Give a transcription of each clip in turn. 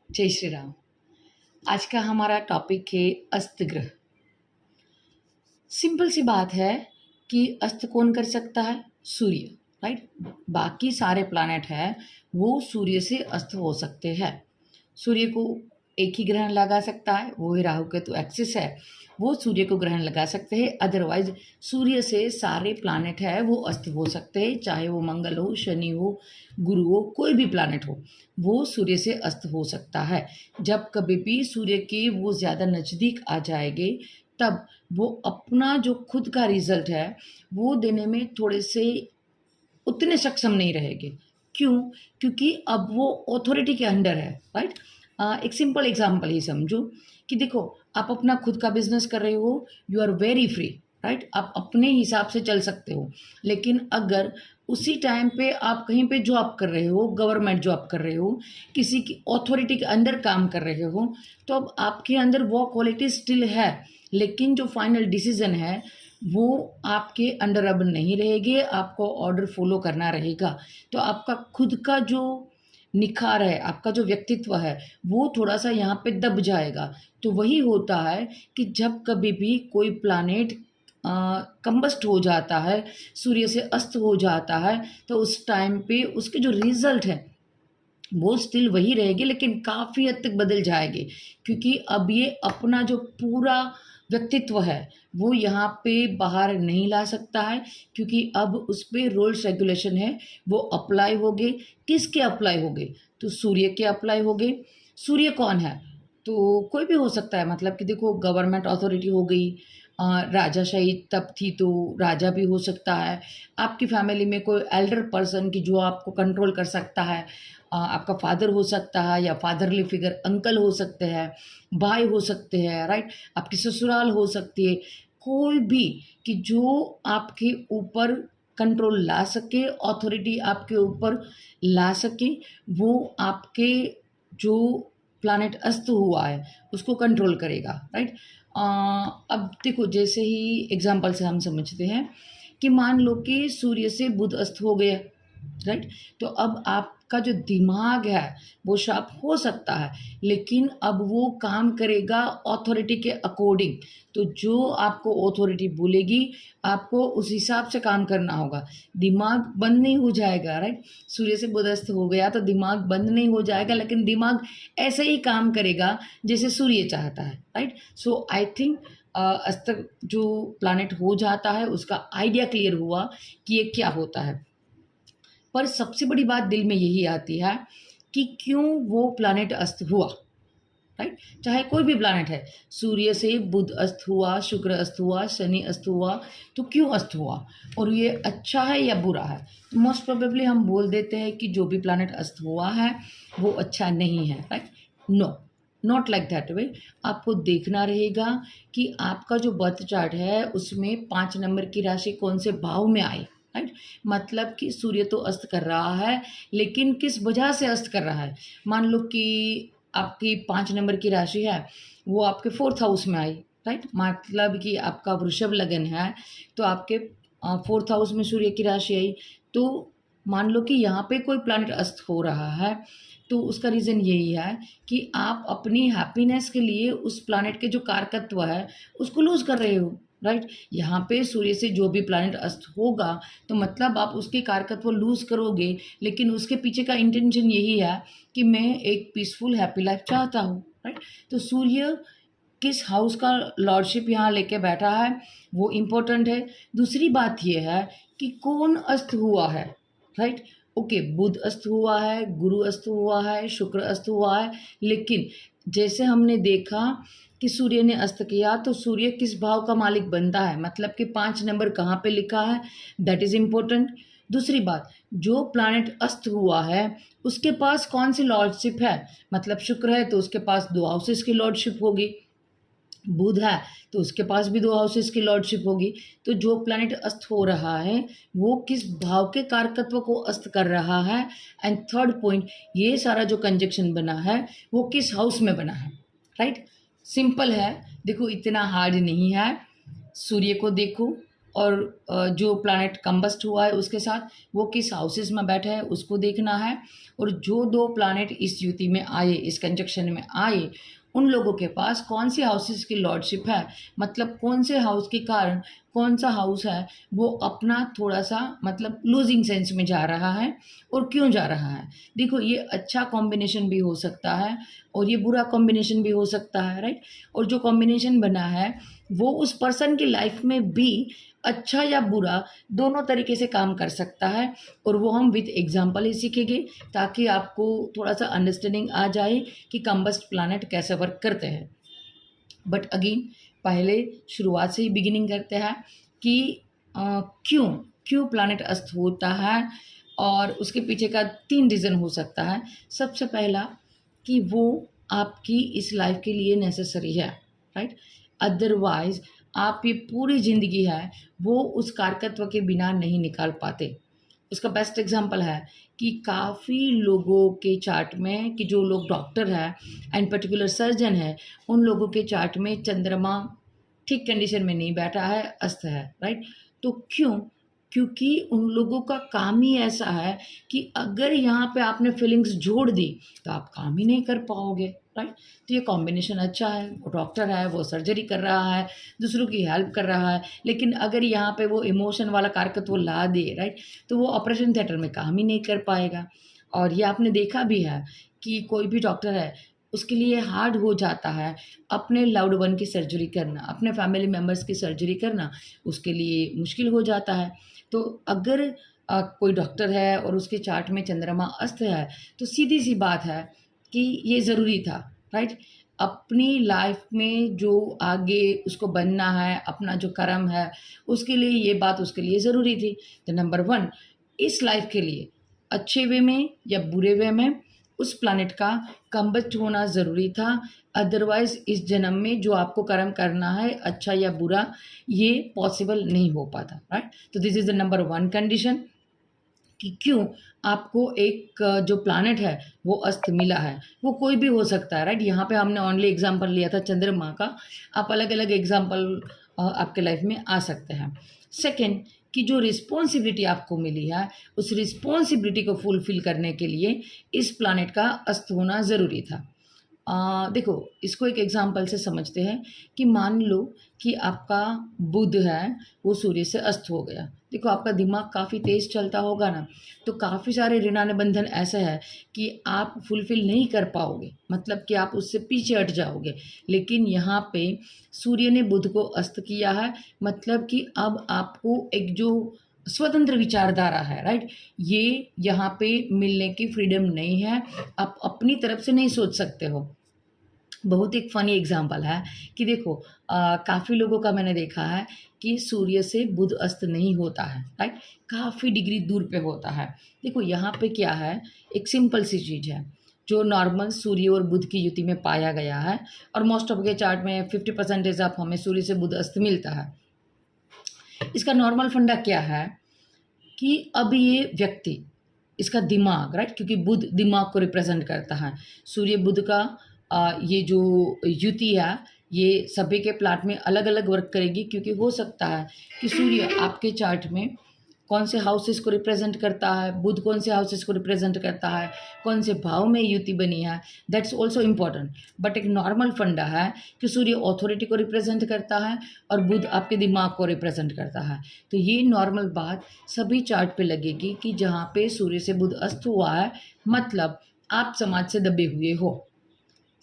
जय श्री राम। आज का हमारा टॉपिक है अस्त ग्रह। सिंपल सी बात है कि अस्त कौन कर सकता है? सूर्य, राइट। बाकी सारे प्लैनेट है वो सूर्य से अस्त हो सकते हैं। सूर्य को एक ही ग्रहण लगा सकता है, वो ही राहु केतु एक्सिस है, वो सूर्य को ग्रहण लगा सकते हैं। अदरवाइज सूर्य से सारे प्लैनेट है वो अस्त हो सकते हैं, चाहे वो मंगल हो, शनि हो, गुरु हो, कोई भी प्लैनेट हो वो सूर्य से अस्त हो सकता है। जब कभी भी सूर्य के वो ज़्यादा नज़दीक आ जाएंगे तब वो अपना जो खुद का रिजल्ट है वो देने में थोड़े से उतने सक्षम नहीं रहेंगे। क्यों? क्योंकि अब वो अथॉरिटी के अंडर है, राइट। एक सिंपल एग्जांपल ही समझो कि देखो, आप अपना खुद का बिजनेस कर रहे हो, you are very free, right. आप अपने हिसाब से चल सकते हो। लेकिन अगर उसी टाइम पे आप कहीं पे जॉब कर रहे हो, गवर्नमेंट जॉब कर रहे हो, किसी की अथॉरिटी के अंदर काम कर रहे हो, तो अब आपके अंदर वो क्वालिटी स्टिल है, लेकिन जो फाइनल डिसीजन है वो आपके अंडर अब नहीं रहेगी, आपको ऑर्डर फॉलो करना रहेगा। तो आपका खुद का जो निखार है, आपका जो व्यक्तित्व है, वो थोड़ा-सा यहाँ पे दब जाएगा। तो वही होता है कि जब कभी भी कोई प्लैनेट कंबस्ट हो जाता है, सूर्य से अस्त हो जाता है, तो उस टाइम पे उसके जो रिज़ल्ट है, वो स्टिल वही रहेगी, लेकिन काफ़ी हद तक बदल जाएगी। क्योंकि अब ये अपना जो पूरा व्यक्तित्व है वो यहाँ पे बाहर नहीं ला सकता है, क्योंकि अब उस पे रूल्स रेगुलेशन है वो अप्लाई होंगे। किसके अप्लाई होंगे? तो सूर्य के अप्लाई होंगे। सूर्य कौन है? तो कोई भी हो सकता है, मतलब कि देखो, गवर्नमेंट अथॉरिटी हो गई, राजाशाही तब थी तो राजा भी हो सकता है, आपकी फैमिली में कोई एल्डर पर्सन की जो आपको कंट्रोल कर सकता है, आपका फादर हो सकता है या फादरली फिगर अंकल हो सकते हैं, भाई हो सकते हैं, राइट। आपकी ससुराल हो सकती है, कोई भी कि जो आपके ऊपर कंट्रोल ला सके, अथॉरिटी आपके ऊपर ला सके, वो आपके जो प्लैनेट अस्त हुआ है उसको कंट्रोल करेगा, राइट। अब देखो, जैसे ही एग्जांपल से हम समझते हैं कि मान लो कि सूर्य से बुध अस्त हो गया, राइट। तो अब आपका जो दिमाग है वो शार्प हो सकता है, लेकिन अब वो काम करेगा अथॉरिटी के अकॉर्डिंग। तो जो आपको अथॉरिटी बोलेगी आपको उस हिसाब से काम करना होगा। दिमाग बंद नहीं हो जाएगा, राइट। सूर्य से बुधस्त हो गया तो दिमाग बंद नहीं हो जाएगा, लेकिन दिमाग ऐसे ही काम करेगा जैसे सूर्य चाहता है, राइट। सो आई थिंक अस्त जो प्लानट हो जाता है उसका आइडिया क्लियर हुआ कि ये क्या होता है। पर सबसे बड़ी बात दिल में यही आती है कि क्यों वो प्लैनेट अस्त हुआ, राइट। चाहे कोई भी प्लैनेट है, सूर्य से बुध अस्त हुआ, शुक्र अस्त हुआ, शनि अस्त हुआ, तो क्यों अस्त हुआ और ये अच्छा है या बुरा है? तो मोस्ट प्रोबेबली हम बोल देते हैं कि जो भी प्लैनेट अस्त हुआ है वो अच्छा नहीं है, right. No, not like that way. आपको देखना रहेगा कि आपका जो बर्थ चार्ट है उसमें 5 नंबर की राशि कौन से भाव में आई, राइट। मतलब कि सूर्य तो अस्त कर रहा है, लेकिन किस वजह से अस्त कर रहा है? मान लो कि आपकी 5 नंबर की राशि है वो आपके 4th हाउस में आई, राइट। मतलब कि आपका वृषभ लगन है, तो आपके 4th हाउस में सूर्य की राशि आई। तो मान लो कि यहाँ पे कोई प्लैनेट अस्त हो रहा है, तो उसका रीज़न यही है कि आप अपनी हैप्पीनेस के लिए उस प्लैनेट के जो कारकत्व है उसको लूज़ कर रहे हो, राइट। यहाँ पे सूर्य से जो भी प्लैनेट अस्त होगा तो मतलब आप उसके कारकत्व लूज़ करोगे, लेकिन उसके पीछे का इंटेंशन यही है कि मैं एक पीसफुल हैप्पी लाइफ चाहता हूँ, राइट। तो सूर्य किस हाउस का लॉर्डशिप यहाँ लेके बैठा है वो इम्पोर्टेंट है। दूसरी बात ये है कि कौन अस्त हुआ है, राइट। ओके, बुध अस्त हुआ है, गुरु अस्त हुआ है, शुक्र अस्त हुआ है, लेकिन जैसे हमने देखा कि सूर्य ने अस्त किया तो सूर्य किस भाव का मालिक बनता है, मतलब कि 5 नंबर कहाँ पे लिखा है, दैट इज़ इम्पोर्टेंट। दूसरी बात, जो प्लैनेट अस्त हुआ है उसके पास कौन सी लॉर्डशिप है, मतलब शुक्र है तो उसके पास 2 हाउसेस की लॉर्डशिप होगी, बुध है तो उसके पास भी 2 हाउसेस की लॉर्डशिप होगी। तो जो प्लैनेट अस्त हो रहा है वो किस भाव के कारकत्व को अस्त कर रहा है, एंड थर्ड पॉइंट, ये सारा जो कंजक्शन बना है वो किस हाउस में बना है, राइट। सिंपल है, देखो इतना हार्ड नहीं है। सूर्य को देखो, और जो प्लैनेट कंबस्ट हुआ है उसके साथ वो किस हाउसेस में बैठा है उसको देखना है। और जो दो प्लैनेट इस युति में आए, इस कंजक्शन में आए, उन लोगों के पास कौन सी हाउसेस की लॉर्डशिप है, मतलब कौन से हाउस के कारण कौन सा हाउस है वो अपना थोड़ा सा मतलब लूजिंग सेंस में जा रहा है और क्यों जा रहा है। देखो ये अच्छा कॉम्बिनेशन भी हो सकता है और ये बुरा कॉम्बिनेशन भी हो सकता है, राइट। और जो कॉम्बिनेशन बना है वो उस पर्सन की लाइफ में भी अच्छा या बुरा दोनों तरीके से काम कर सकता है। और वो हम विद एग्जांपल ही सीखेंगे ताकि आपको थोड़ा सा अंडरस्टैंडिंग आ जाए कि कंबस्ट प्लैनेट कैसे वर्क करते हैं। बट अगेन पहले शुरुआत से ही बिगिनिंग करते हैं कि क्यों क्यों प्लैनेट अस्त होता है, और उसके पीछे का 3 रीज़न हो सकता है। सबसे पहला कि वो आपकी इस लाइफ के लिए नेसेसरी है, राइट। अदरवाइज आप ये पूरी ज़िंदगी है वो उस कारकत्व के बिना नहीं निकाल पाते। उसका बेस्ट एग्जांपल है कि काफ़ी लोगों के चार्ट में, कि जो लोग डॉक्टर हैं एंड पर्टिकुलर सर्जन है, उन लोगों के चार्ट में चंद्रमा ठीक कंडीशन में नहीं बैठा है, अस्त है, राइट। तो क्यों? क्योंकि उन लोगों का काम ही ऐसा है कि अगर यहाँ पे आपने फीलिंग्स जोड़ दी तो आप काम ही नहीं कर पाओगे, राइट। तो ये कॉम्बिनेशन अच्छा है, वो डॉक्टर है, वो सर्जरी कर रहा है, दूसरों की हेल्प कर रहा है, लेकिन अगर यहाँ पे वो इमोशन वाला कारकत्व ला दे, राइट, तो वो ऑपरेशन थिएटर में काम ही नहीं कर पाएगा। और ये आपने देखा भी है कि कोई भी डॉक्टर है उसके लिए हार्ड हो जाता है अपने लव्ड वन की सर्जरी करना, अपने फैमिली मेम्बर्स की सर्जरी करना उसके लिए मुश्किल हो जाता है। तो अगर कोई डॉक्टर है और उसके चार्ट में चंद्रमा अस्त है तो सीधी सी बात है कि ये ज़रूरी था, राइट। अपनी लाइफ में जो आगे उसको बनना है, अपना जो कर्म है, उसके लिए ये बात उसके लिए ज़रूरी थी। तो नंबर 1 इस लाइफ के लिए अच्छे वे में या बुरे वे में उस प्लैनेट का कंबस्ट होना ज़रूरी था। अदरवाइज़ इस जन्म में जो आपको कर्म करना है अच्छा या बुरा ये पॉसिबल नहीं हो पाता, राइट। तो this is the number 1 condition कि क्यों आपको एक जो प्लैनेट है वो अस्त मिला है। वो कोई भी हो सकता है, राइट। यहाँ पे हमने ओनली एग्जांपल लिया था चंद्रमा का, आप अलग अलग एग्जांपल आपके लाइफ में आ सकते हैं। सेकंड कि जो रिस्पॉन्सिबिलिटी आपको मिली है उस रिस्पॉन्सिबिलिटी को फुलफिल करने के लिए इस प्लैनेट का अस्त होना ज़रूरी था। देखो इसको एक एग्जांपल से समझते हैं कि मान लो कि आपका बुध है वो सूर्य से अस्त हो गया। देखो आपका दिमाग काफ़ी तेज़ चलता होगा ना, तो काफ़ी सारे ऋणानुबंधन ऐसे हैं कि आप फुलफ़िल नहीं कर पाओगे, मतलब कि आप उससे पीछे हट जाओगे। लेकिन यहाँ पे सूर्य ने बुध को अस्त किया है, मतलब कि अब आपको एक जो स्वतंत्र विचारधारा है, राइट, ये यहाँ पे मिलने की फ्रीडम नहीं है। आप अपनी तरफ से नहीं सोच सकते हो। बहुत एक फ़नी एग्ज़ाम्पल है कि देखो काफ़ी लोगों का मैंने देखा है कि सूर्य से बुध अस्त नहीं होता है, राइट? काफ़ी डिग्री दूर पे होता है। देखो यहाँ पे क्या है, एक सिंपल सी चीज़ है, जो नॉर्मल सूर्य और बुध की युति में पाया गया है और मोस्ट ऑफ के चार्ट में 50% ऑफ हमें सूर्य से बुध अस्त मिलता है। इसका नॉर्मल फंडा क्या है कि अब ये व्यक्ति, इसका दिमाग, राइट, क्योंकि बुध दिमाग को रिप्रेजेंट करता है। सूर्य बुध का ये जो युति है ये सभी के प्लाट में अलग अलग वर्क करेगी, क्योंकि हो सकता है कि सूर्य आपके चार्ट में कौन से हाउसेस को रिप्रेजेंट करता है, बुध कौन से हाउसेस को रिप्रेजेंट करता है, कौन से भाव में युति बनी है, दैट्स ऑल्सो इम्पॉर्टेंट। बट एक नॉर्मल फंडा है कि सूर्य ऑथोरिटी को रिप्रेजेंट करता है और बुध आपके दिमाग को रिप्रेजेंट करता है। तो ये नॉर्मल बात सभी चार्ट पे लगेगी कि जहाँ पे सूर्य से बुध अस्त हुआ है, मतलब आप समाज से दबे हुए हो।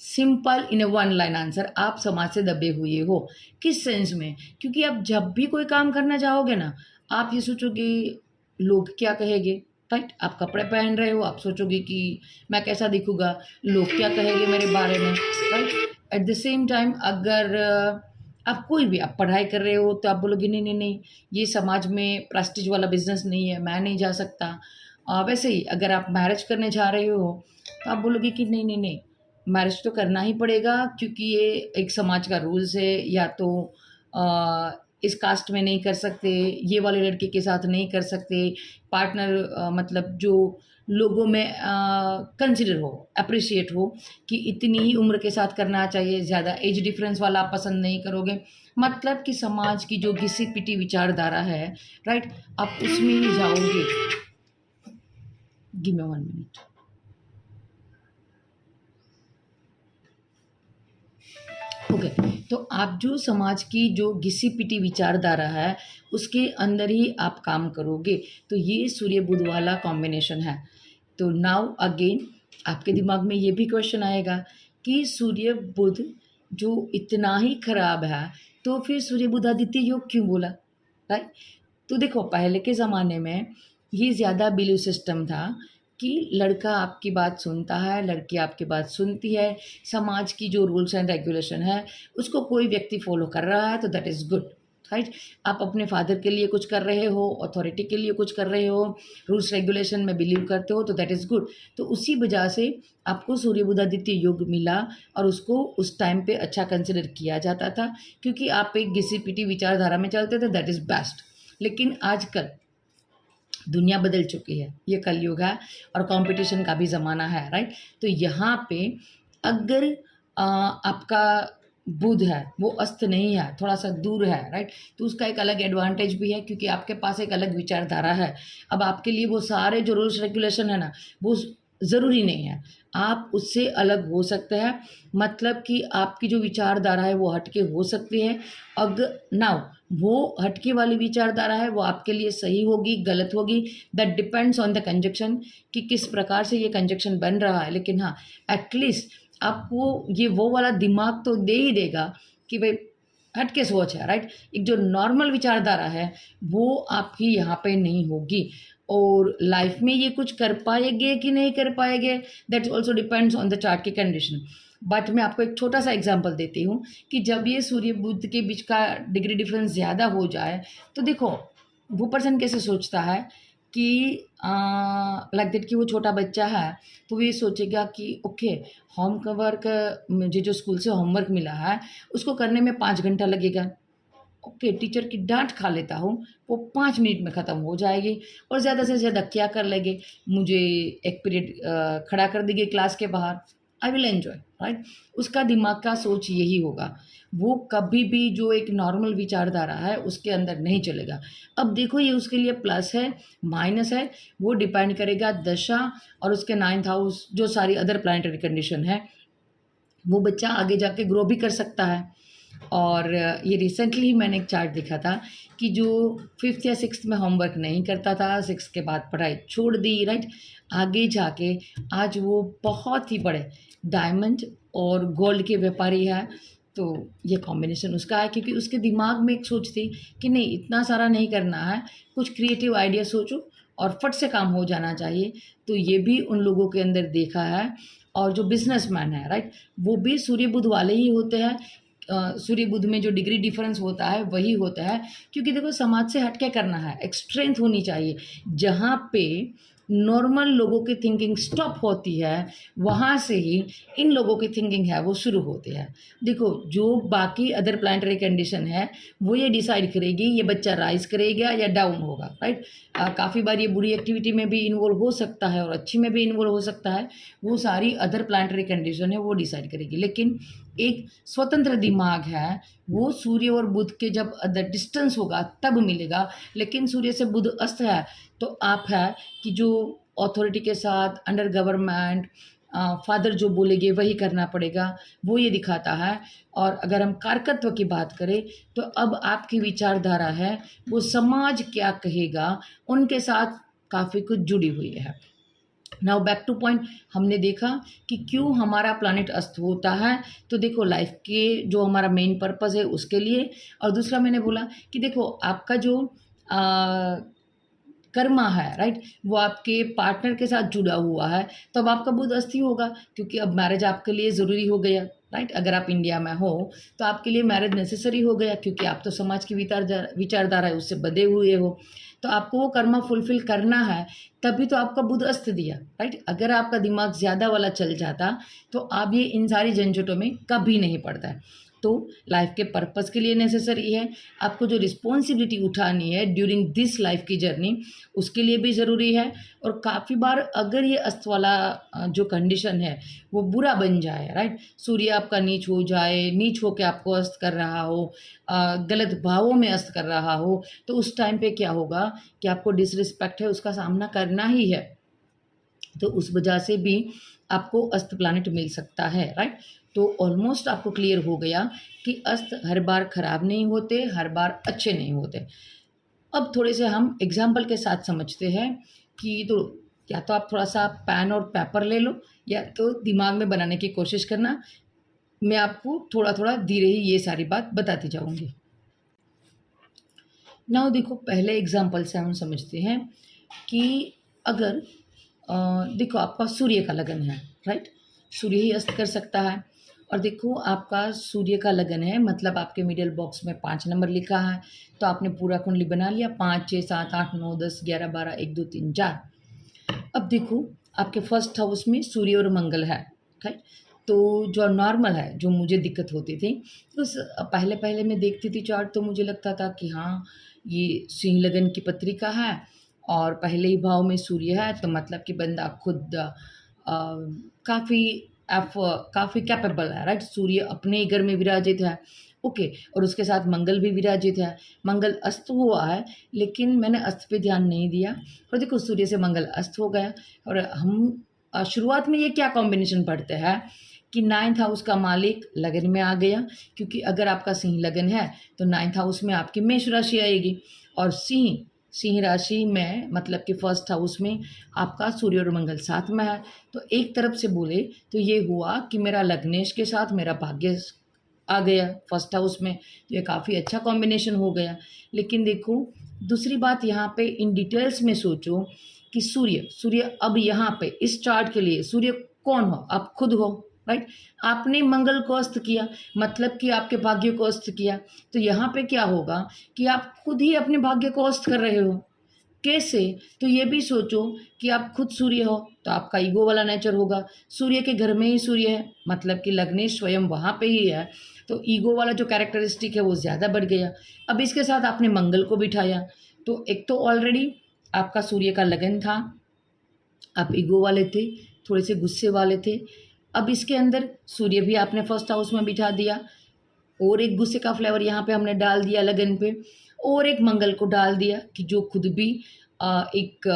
Simple in A 1 line answer, आप समाज से दबे हुए हो। किस सेंस में? क्योंकि आप जब भी कोई काम करना चाहोगे ना, आप ये सोचोगे लोग क्या कहेंगे, राइट। आप कपड़े पहन रहे हो, आप सोचोगे कि मैं कैसा दिखूंगा, लोग क्या कहेंगे मेरे बारे में, right. At the same time अगर आप कोई भी आप पढ़ाई कर रहे हो तो आप बोलोगे नहीं नहीं नहीं, ये समाज में प्रेस्टीज वाला बिजनेस नहीं है, मैं नहीं जा सकता। वैसे ही अगर आप मैरिज करने जा रहे हो तो आप बोलोगे कि नहीं नहीं नहीं, मैरिज तो करना ही पड़ेगा क्योंकि ये एक समाज का रूल्स है, या तो इस कास्ट में नहीं कर सकते, ये वाले लड़के के साथ नहीं कर सकते, पार्टनर मतलब जो लोगों में कंसिडर हो, अप्रिशिएट हो कि इतनी ही उम्र के साथ करना चाहिए, ज़्यादा एज डिफरेंस वाला आप पसंद नहीं करोगे। मतलब कि समाज की जो घिसी-पिटी विचारधारा है, राइट, आप उसमें ही जाओगे। Give me 1 minute. ओके, तो आप जो समाज की जो घिसी-पिटी विचारधारा है, उसके अंदर ही आप काम करोगे। तो ये सूर्य बुध वाला कॉम्बिनेशन है। तो नाउ अगेन आपके दिमाग में ये भी क्वेश्चन आएगा कि सूर्य बुध जो इतना ही खराब है, तो फिर सूर्य बुध आदित्य योग क्यों बोला, राइट? तो देखो, पहले के ज़माने में ये ज़्यादा बिलीव सिस्टम था कि लड़का आपकी बात सुनता है, लड़की आपकी बात सुनती है, समाज की जो रूल्स एंड रेगुलेशन है उसको कोई व्यक्ति फॉलो कर रहा है तो दैट इज़ गुड, राइट? आप अपने फादर के लिए कुछ कर रहे हो, अथॉरिटी के लिए कुछ कर रहे हो, रूल्स रेगुलेशन में बिलीव करते हो तो दैट इज़ गुड। तो उसी वजह से आपको सूर्य बुध आदित्य योग मिला और उसको उस टाइम पे अच्छा कंसिडर किया जाता था, क्योंकि आप एक घिसी पिटी विचारधारा में चलते थे, दैट इज़ बेस्ट। लेकिन आजकल दुनिया बदल चुकी है, ये कलयुग है और कंपटीशन का भी ज़माना है, राइट? तो यहाँ पे अगर आपका बुध है वो अस्त नहीं है, थोड़ा सा दूर है, राइट, तो उसका एक अलग एडवांटेज भी है, क्योंकि आपके पास एक अलग विचारधारा है। अब आपके लिए वो सारे जो रूल्स रेगुलेशन है ना, वो ज़रूरी नहीं है, आप उससे अलग हो सकते हैं। मतलब कि आपकी जो विचारधारा है वो हटके हो सकती है। अगर नाउ वो हटके वाली विचारधारा है वो आपके लिए सही होगी, गलत होगी, that depends on the conjunction कि किस प्रकार से ये कंजक्शन बन रहा है। लेकिन हाँ, एटलीस्ट आपको ये वो वाला दिमाग तो दे ही देगा कि भाई हट के सोच है, राइट? एक जो नॉर्मल विचारधारा है वो आपकी यहाँ पे नहीं होगी। और लाइफ में ये कुछ कर पाएंगे कि नहीं कर पाएंगे, that also depends on the chart की कंडीशन। बट मैं आपको एक छोटा सा एग्जांपल देती हूँ कि जब ये सूर्य बुध के बीच का डिग्री डिफरेंस ज़्यादा हो जाए तो देखो वो पर्सन कैसे सोचता है कि लाइक दैट कि वो छोटा बच्चा है, तो वो ये सोचेगा कि ओके, होमवर्क मुझे जो स्कूल से होमवर्क मिला है उसको करने में 5 घंटा लगेगा। ओके, टीचर की डांट खा लेता हूँ, वो 5 मिनट में ख़त्म हो जाएगी। और ज़्यादा से ज़्यादा क्या कर लेंगे, मुझे एक पीरियड खड़ा कर देंगे क्लास के बाहर, आई विल एन्जॉय, राइट? उसका दिमाग का सोच यही होगा। वो कभी भी जो एक नॉर्मल विचारधारा है उसके अंदर नहीं चलेगा। अब देखो ये उसके लिए प्लस है, माइनस है, वो डिपेंड करेगा दशा और उसके 9th हाउस जो सारी अदर प्लैनेटरी कंडीशन है। वो बच्चा आगे जाके ग्रो भी कर सकता है। और ये रिसेंटली ही मैंने एक चार्ट देखा था कि जो 5th या 6th में होमवर्क नहीं करता था, 6th के बाद पढ़ाई छोड़ दी, राइट, आगे जाके आज वो बहुत ही बड़े डायमंड और गोल्ड के व्यापारी है। तो ये कॉम्बिनेशन उसका है, क्योंकि उसके दिमाग में एक सोच थी कि नहीं, इतना सारा नहीं करना है, कुछ क्रिएटिव आइडिया सोचो और फट से काम हो जाना चाहिए। तो ये भी उन लोगों के अंदर देखा है। और जो बिजनेसमैन है, राइट, वो भी सूर्य बुध वाले ही होते हैं। सूर्य बुध में जो डिग्री डिफरेंस होता है वही होता है, क्योंकि देखो समाज से हटके करना है, एक स्ट्रेंथ होनी चाहिए। जहाँ पे नॉर्मल लोगों की थिंकिंग स्टॉप होती है, वहाँ से ही इन लोगों की थिंकिंग है वो शुरू होती है। देखो जो बाकी अदर प्लानिटरी कंडीशन है वो ये डिसाइड करेगी ये बच्चा राइज करेगा या डाउन होगा, राइट? काफ़ी बार ये बुरी एक्टिविटी में भी इन्वॉल्व हो सकता है और अच्छी में भी इन्वॉल्व हो सकता है। वो सारी अदर प्लानिटरी कंडीशन है वो डिसाइड करेगी। लेकिन एक स्वतंत्र दिमाग है वो सूर्य और बुध के जब अदर डिस्टेंस होगा तब मिलेगा। लेकिन सूर्य से बुध अस्त है तो आप है कि जो अथॉरिटी के साथ अंडर गवर्नमेंट फादर जो बोलेंगे वही करना पड़ेगा, वो ये दिखाता है। और अगर हम कारकत्व की बात करें तो अब आपकी विचारधारा है वो समाज क्या कहेगा उनके साथ काफ़ी कुछ जुड़ी हुई है। नाउ बैक टू पॉइंट, हमने देखा कि क्यों हमारा प्लानिट अस्त होता है। तो देखो लाइफ के जो हमारा मेन पर्पस है उसके लिए। और दूसरा मैंने बोला कि देखो आपका जो कर्मा है, राइट, वो आपके पार्टनर के साथ जुड़ा हुआ है, तो अब आपका बुध अस्थि होगा, क्योंकि अब मैरिज आपके लिए ज़रूरी हो गया, राइट? अगर आप इंडिया में हो तो आपके लिए मैरिज नेसेसरी हो गया, क्योंकि आप तो समाज की विचारधारा है उससे बंधे हुए हो। तो आपको वो कर्मा फुलफिल करना है, तभी तो आपका बुध अस्त दिया, राइट? अगर आपका दिमाग ज़्यादा वाला चल जाता तो आप ये इन सारी झंझटों में कभी नहीं पड़ता है। तो लाइफ के पर्पस के लिए नेसेसरी है, आपको जो रिस्पॉन्सिबिलिटी उठानी है ड्यूरिंग दिस लाइफ की जर्नी उसके लिए भी ज़रूरी है। और काफ़ी बार अगर ये अस्त वाला जो कंडीशन है वो बुरा बन जाए, राइट, सूर्य आपका नीच हो जाए, नीच होकर आपको अस्त कर रहा हो, गलत भावों में अस्त कर रहा हो, तो उस टाइम पे क्या होगा कि आपको डिसरिस्पेक्ट है उसका सामना करना ही है। तो उस वजह से भी आपको अस्त प्लानेट मिल सकता है, राइट। तो ऑलमोस्ट आपको क्लियर हो गया कि अस्त हर बार खराब नहीं होते, हर बार अच्छे नहीं होते। अब थोड़े से हम एग्जाम्पल के साथ समझते हैं कि तो या तो आप थोड़ा सा पेन और पेपर ले लो या तो दिमाग में बनाने की कोशिश करना। मैं आपको थोड़ा थोड़ा धीरे ही ये सारी बात बताती जाऊंगी। नाउ देखो, पहले एग्जाम्पल से हम समझते हैं कि अगर देखो आपका सूर्य का लगन है, राइट, सूर्य ही अस्त कर सकता है। और देखो आपका सूर्य का लगन है, मतलब आपके मिडिल बॉक्स में 5 नंबर लिखा है, तो आपने पूरा कुंडली बना लिया, 5 6 7 8 9 10 11 12 1 2 3 4। अब देखो आपके फर्स्ट हाउस में सूर्य और मंगल है, राइट। तो जो नॉर्मल है, जो मुझे दिक्कत होती थी, उस पहले पहले मैं देखती थी चार्ट तो मुझे लगता था कि हाँ ये सिंह लगन की पत्रिका है और पहले ही भाव में सूर्य है, तो मतलब कि बंदा खुद काफ़ी काफ़ी कैपेबल है, राइट। सूर्य अपने ही घर में विराजित है, ओके, और उसके साथ मंगल भी विराजित है। मंगल अस्त हुआ है लेकिन मैंने अस्त पे ध्यान नहीं दिया और देखो सूर्य से मंगल अस्त हो गया। और हम शुरुआत में ये क्या कॉम्बिनेशन पढ़ते हैं कि 9th हाउस का मालिक लगन में आ गया, क्योंकि अगर आपका सिंह लगन है तो 9th हाउस में आपकी मेष राशि आएगी और सिंह राशि में मतलब कि फर्स्ट हाउस में आपका सूर्य और मंगल साथ में है। तो एक तरफ से बोले तो ये हुआ कि मेरा लग्नेश के साथ मेरा भाग्य आ गया फर्स्ट हाउस में, तो ये काफ़ी अच्छा कॉम्बिनेशन हो गया। लेकिन देखो दूसरी बात यहाँ पे इन डिटेल्स में सोचो कि सूर्य अब यहाँ पे इस चार्ट के लिए सूर्य कौन हो? आप खुद हो, राइट। आपने मंगल को अस्त किया, मतलब कि आपके भाग्य को अस्त किया, तो यहाँ पे क्या होगा कि आप खुद ही अपने भाग्य को अस्त कर रहे हो। कैसे? तो ये भी सोचो कि आप खुद सूर्य हो तो आपका ईगो वाला नेचर होगा, सूर्य के घर में ही सूर्य है, मतलब कि लग्नेश स्वयं वहाँ पे ही है, तो ईगो वाला जो कैरेक्टरिस्टिक है वो ज़्यादा बढ़ गया। अब इसके साथ आपने मंगल को बिठाया, तो एक तो ऑलरेडी आपका सूर्य का लगन था, आप ईगो वाले थे, थोड़े से गुस्से वाले थे। अब इसके अंदर सूर्य भी आपने फर्स्ट हाउस में बिठा दिया और एक गुस्से का फ्लेवर यहाँ पे हमने डाल दिया लगन पे, और एक मंगल को डाल दिया कि जो खुद भी एक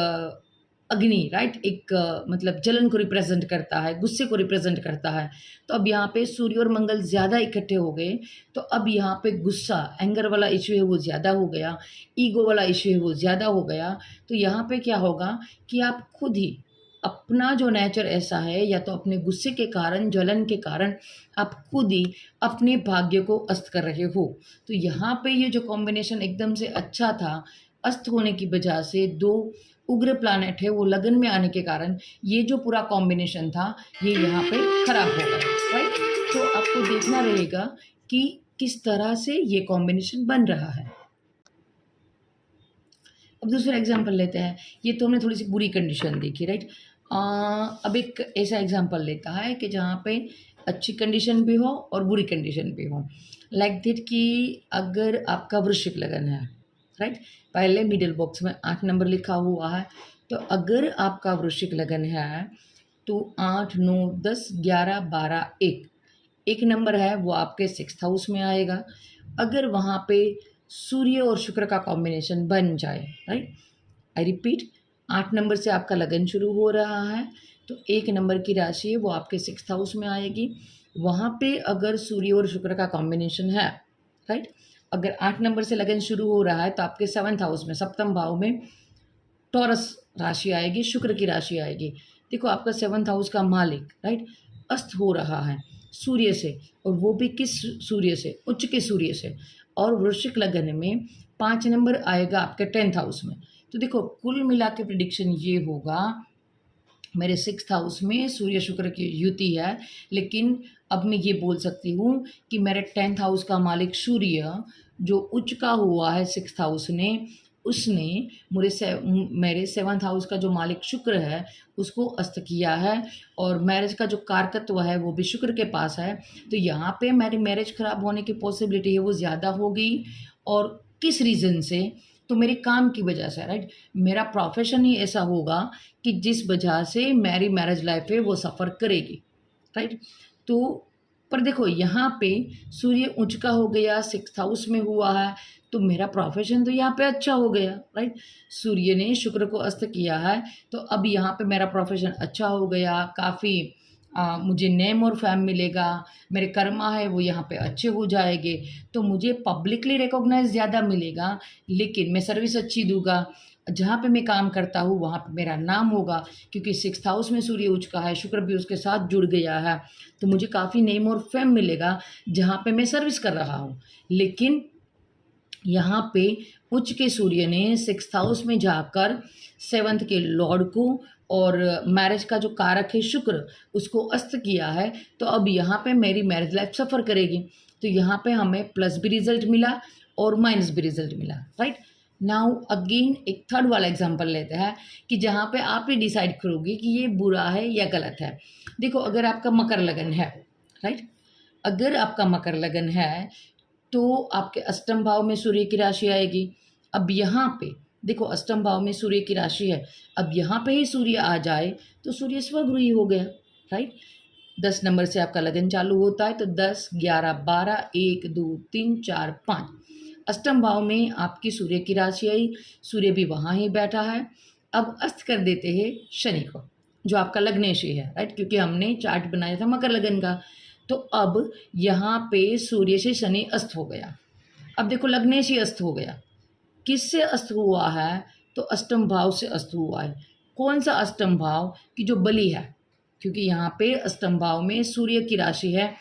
अग्नि, राइट, एक मतलब जलन को रिप्रेजेंट करता है, गुस्से को रिप्रेजेंट करता है। तो अब यहाँ पे सूर्य और मंगल ज़्यादा इकट्ठे हो गए, तो अब यहाँ पे गुस्सा, एंगर वाला इशू है वो ज़्यादा हो गया, ईगो वाला इशू है वो ज़्यादा हो गया। तो यहाँ पे क्या होगा कि आप खुद ही अपना जो नेचर ऐसा है, या तो अपने गुस्से के कारण, जलन के कारण आप खुद ही अपने भाग्य को अस्त कर रहे हो। तो यहाँ पे ये जो कॉम्बिनेशन एकदम से अच्छा था, अस्त होने की वजह से 2 उग्र प्लैनेट है वो लगन में आने के कारण ये जो पूरा कॉम्बिनेशन था ये यहाँ पे खराब हो गया, राइट। तो आपको देखना रहेगा कि किस तरह से ये कॉम्बिनेशन बन रहा है। अब दूसरा एग्जाम्पल लेते हैं। ये तो हमने थोड़ी सी बुरी कंडीशन देखी, राइट। अब एक ऐसा एग्जाम्पल लेता है कि जहाँ पे अच्छी कंडीशन भी हो और बुरी कंडीशन भी हो, लाइक दैट कि अगर आपका वृश्चिक लगन है, राइट, पहले मिडिल बॉक्स में 8 नंबर लिखा हुआ है, तो अगर आपका वृश्चिक लगन है तो 8 9 10 11 12 एक नंबर है वो आपके 6th हाउस में आएगा। अगर वहाँ पे सूर्य और शुक्र का कॉम्बिनेशन बन जाए, राइट, आई रिपीट, 8 नंबर से आपका लगन शुरू हो रहा है, तो 1 नंबर की राशि है वो आपके 6th हाउस में आएगी। वहाँ पे अगर सूर्य और शुक्र का कॉम्बिनेशन है, राइट, अगर 8 नंबर से लगन शुरू हो रहा है तो आपके 7th हाउस में, सप्तम भाव में टॉरस राशि आएगी, शुक्र की राशि आएगी। देखो आपका 7th हाउस का मालिक, राइट, अस्त हो रहा है सूर्य से, और वो भी किस सूर्य से? उच्च के सूर्य से। और वृश्चिक लगन में 5 नंबर आएगा आपके 10th हाउस में। तो देखो कुल मिला के प्रिडिक्शन ये होगा, मेरे 6th हाउस में सूर्य शुक्र की युति है, लेकिन अब मैं ये बोल सकती हूँ कि मेरे 10th हाउस का मालिक सूर्य जो उच्च का हुआ है 6th हाउस ने, उसने मेरे 7th हाउस का जो मालिक शुक्र है उसको अस्त किया है, और मैरिज का जो कारकत्व है वो भी शुक्र के पास है। तो यहाँ पे मेरी मैरिज खराब होने की पॉसिबिलिटी है वो ज़्यादा होगी। और किस रीज़न से? तो मेरे काम की वजह से, राइट। मेरा प्रोफेशन ही ऐसा होगा कि जिस वजह से मेरी मैरिज लाइफ है वो सफ़र करेगी, राइट। तो पर देखो यहाँ पे सूर्य उच्च का हो गया, 6th हाउस में हुआ है, तो मेरा प्रोफेशन तो यहाँ पे अच्छा हो गया, राइट। सूर्य ने शुक्र को अस्त किया है, तो अब यहाँ पे मेरा प्रोफेशन अच्छा हो गया, काफ़ी मुझे नेम और फेम मिलेगा, मेरे कर्मा है वो यहाँ पे अच्छे हो जाएंगे, तो मुझे पब्लिकली रिकॉग्नाइज ज़्यादा मिलेगा, लेकिन मैं सर्विस अच्छी दूंगा। जहाँ पे मैं काम करता हूँ वहाँ पे मेरा नाम होगा, क्योंकि 6th हाउस में सूर्य उच्च का है, शुक्र भी उसके साथ जुड़ गया है, तो मुझे काफ़ी नेम और फेम मिलेगा जहाँ पे मैं सर्विस कर रहा हूँ। लेकिन यहाँ पे उच्च के सूर्य ने 6th हाउस में जाकर 7th के लॉर्ड को और मैरिज का जो कारक है शुक्र उसको अस्त किया है, तो अब यहाँ पे मेरी मैरिज लाइफ सफ़र करेगी। तो यहाँ पे हमें प्लस भी रिजल्ट मिला और माइनस भी रिजल्ट मिला, राइट। नाउ अगेन एक थर्ड वाला एग्जांपल लेते हैं कि जहाँ पे आप ही डिसाइड करोगे कि ये बुरा है या गलत है। देखो अगर आपका मकर लगन है, राइट, अगर आपका मकर लगन है तो आपके अष्टम भाव में सूर्य की राशि आएगी। अब यहाँ पे देखो अष्टम भाव में सूर्य की राशि है, अब यहाँ पे ही सूर्य आ जाए तो सूर्य स्वगृही हो गया, राइट। 10 नंबर से आपका लगन चालू होता है, तो 10, 11, 12, 1, 2, 3, 4, 5 अष्टम भाव में आपकी सूर्य की राशि आई, सूर्य भी वहाँ ही बैठा है। अब अस्त कर देते हैं शनि को, जो आपका लग्नेशी है, राइट, क्योंकि हमने चार्ट बनाया था मकर लगन का। तो अब यहाँ पे सूर्य से शनि अस्त हो गया। अब देखो लग्नेशी अस्त हो गया, किससे अस्त हुआ है? तो अष्टम भाव से अस्त हुआ है। कौन सा अष्टम भाव? कि जो बली है, क्योंकि यहाँ पे अष्टम भाव में सूर्य की राशि है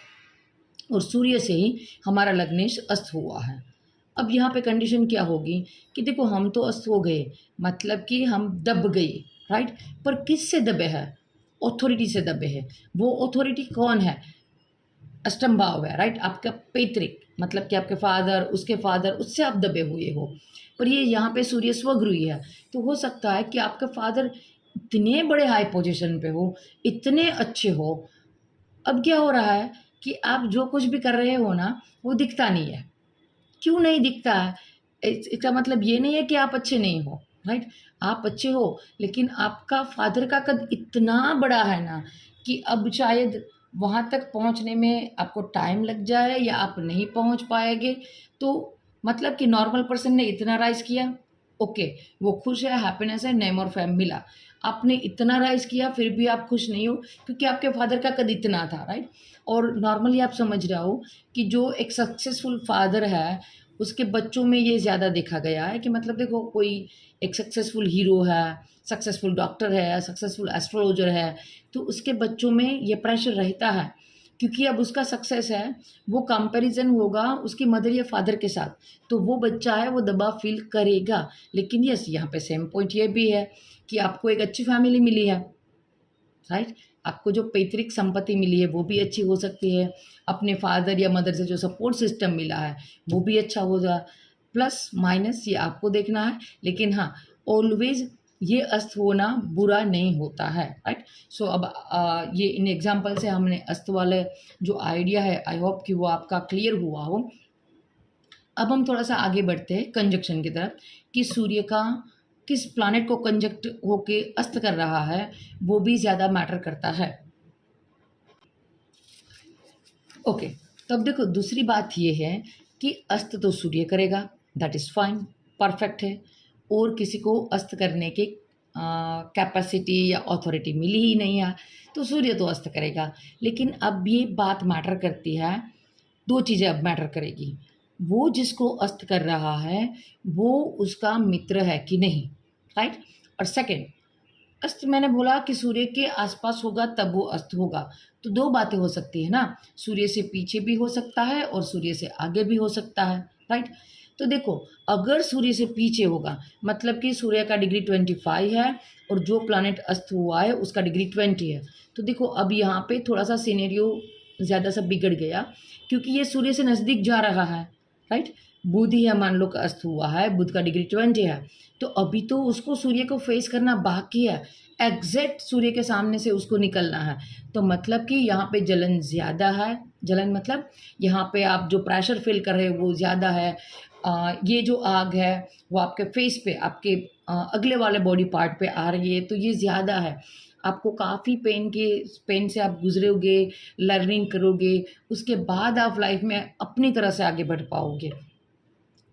और सूर्य से ही हमारा लग्नेश अस्त हुआ है। अब यहाँ पे कंडीशन क्या होगी कि देखो हम तो अस्त हो गए, मतलब कि हम दब गए, राइट। पर किससे दबे हैं? ऑथोरिटी से दबे हैं। वो ऑथोरिटी कौन है? अष्टम भाव है, राइट, आपका पैतृक, मतलब कि आपके फादर, उसके फादर, उससे आप दबे हुए हो। पर ये यहाँ पे सूर्य स्वगृही है, तो हो सकता है कि आपका फादर इतने बड़े हाई पोजीशन पे हो, इतने अच्छे हो। अब क्या हो रहा है कि आप जो कुछ भी कर रहे हो ना वो दिखता नहीं है। क्यों नहीं दिखता है? इसका मतलब ये नहीं है कि आप अच्छे नहीं हो, राइट। आप अच्छे हो, लेकिन आपका फादर का कद इतना बड़ा है ना कि अब शायद वहाँ तक पहुँचने में आपको टाइम लग जाए या आप नहीं पहुँच पाएंगे। तो मतलब कि नॉर्मल पर्सन ने इतना राइज किया, ओके, वो खुश है, हैप्पीनेस है, नेम और फेम मिला। आपने इतना राइज किया फिर भी आप खुश नहीं हो, क्योंकि आपके फादर का कद इतना था, राइट। और नॉर्मली आप समझ रहे हो कि जो एक सक्सेसफुल फादर है उसके बच्चों में ये ज़्यादा देखा गया है कि मतलब देखो कोई एक सक्सेसफुल हीरो है, सक्सेसफुल डॉक्टर है, सक्सेसफुल एस्ट्रोलॉजर है, तो उसके बच्चों में ये प्रेशर रहता है, क्योंकि अब उसका सक्सेस है, वो कंपैरिजन होगा उसकी मदर या फादर के साथ, तो वो बच्चा है वो दबाव फील करेगा। लेकिन यस यहाँ पे सेम पॉइंट ये भी है कि आपको एक अच्छी फैमिली मिली है, राइट। आपको जो पैतृक संपत्ति मिली है वो भी अच्छी हो सकती है, अपने फादर या मदर से जो सपोर्ट सिस्टम मिला है वो भी अच्छा होगा। प्लस माइनस ये आपको देखना है, लेकिन हाँ ऑलवेज ये अस्त होना बुरा नहीं होता है, राइट। सो अब ये इन एग्जाम्पल से हमने अस्त वाले जो आइडिया है आई होप कि वो आपका क्लियर हुआ हो। अब हम थोड़ा सा आगे बढ़ते हैं कंजक्शन की तरफ, कि सूर्य का किस प्लैनेट को कंजक्ट होके अस्त कर रहा है वो भी ज़्यादा मैटर करता है। ओके, तो अब देखो दूसरी बात ये है कि अस्त तो सूर्य करेगा, दैट इज़ फाइन, परफेक्ट है, और किसी को अस्त करने की कैपेसिटी या अथॉरिटी मिली ही नहीं है, तो सूर्य तो अस्त करेगा। लेकिन अब ये बात मैटर करती है, दो चीज़ें अब मैटर करेगी, वो जिसको अस्त कर रहा है वो उसका मित्र है कि नहीं, राइट। और सेकंड, अस्त मैंने बोला कि सूर्य के आसपास होगा तब वो अस्त होगा, तो दो बातें हो सकती है ना, सूर्य से पीछे भी हो सकता है और सूर्य से आगे भी हो सकता है, राइट। तो देखो अगर सूर्य से पीछे होगा मतलब कि सूर्य का डिग्री 25 है और जो प्लैनेट अस्त हुआ है उसका डिग्री 20 है, तो देखो अब यहाँ पे थोड़ा सा सिनेरियो ज़्यादा सा बिगड़ गया, क्योंकि ये सूर्य से नज़दीक जा रहा है, राइट। बुध ही है, मान लो का अस्त हुआ है, बुध का डिग्री 20 है, तो अभी तो उसको सूर्य को फेस करना बाकी है, एग्जैक्ट सूर्य के सामने से उसको निकलना है। तो मतलब कि यहाँ पे जलन ज़्यादा है, जलन मतलब यहाँ पे आप जो प्रेशर फील कर रहे हो वो ज़्यादा है। ये जो आग है वो आपके फेस पे, आपके अगले वाले बॉडी पार्ट पे आ रही है, तो ये ज़्यादा है। आपको काफ़ी पेन से आप गुजरोगे, लर्निंग करोगे, उसके बाद आप लाइफ में अपनी तरह से आगे बढ़ पाओगे।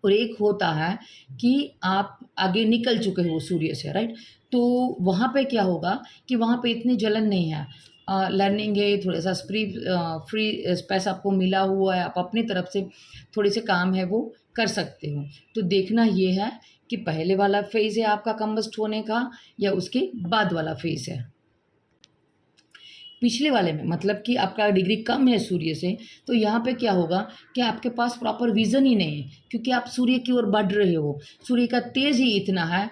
और एक होता है कि आप आगे निकल चुके हो सूर्य से, राइट? तो वहाँ पे क्या होगा कि वहाँ पे इतनी जलन नहीं है। लर्निंग है, थोड़ा सा फ्री स्पेस आपको मिला हुआ है, आप अपनी तरफ से थोड़े से काम है वो कर सकते हो। तो देखना ये है कि पहले वाला फेज़ है आपका कंबस्ट होने का या उसके बाद वाला फेज़ है। पिछले वाले में मतलब कि आपका डिग्री कम है सूर्य से, तो यहाँ पे क्या होगा कि आपके पास प्रॉपर विज़न ही नहीं है, क्योंकि आप सूर्य की ओर बढ़ रहे हो। सूर्य का तेज़ ही इतना है,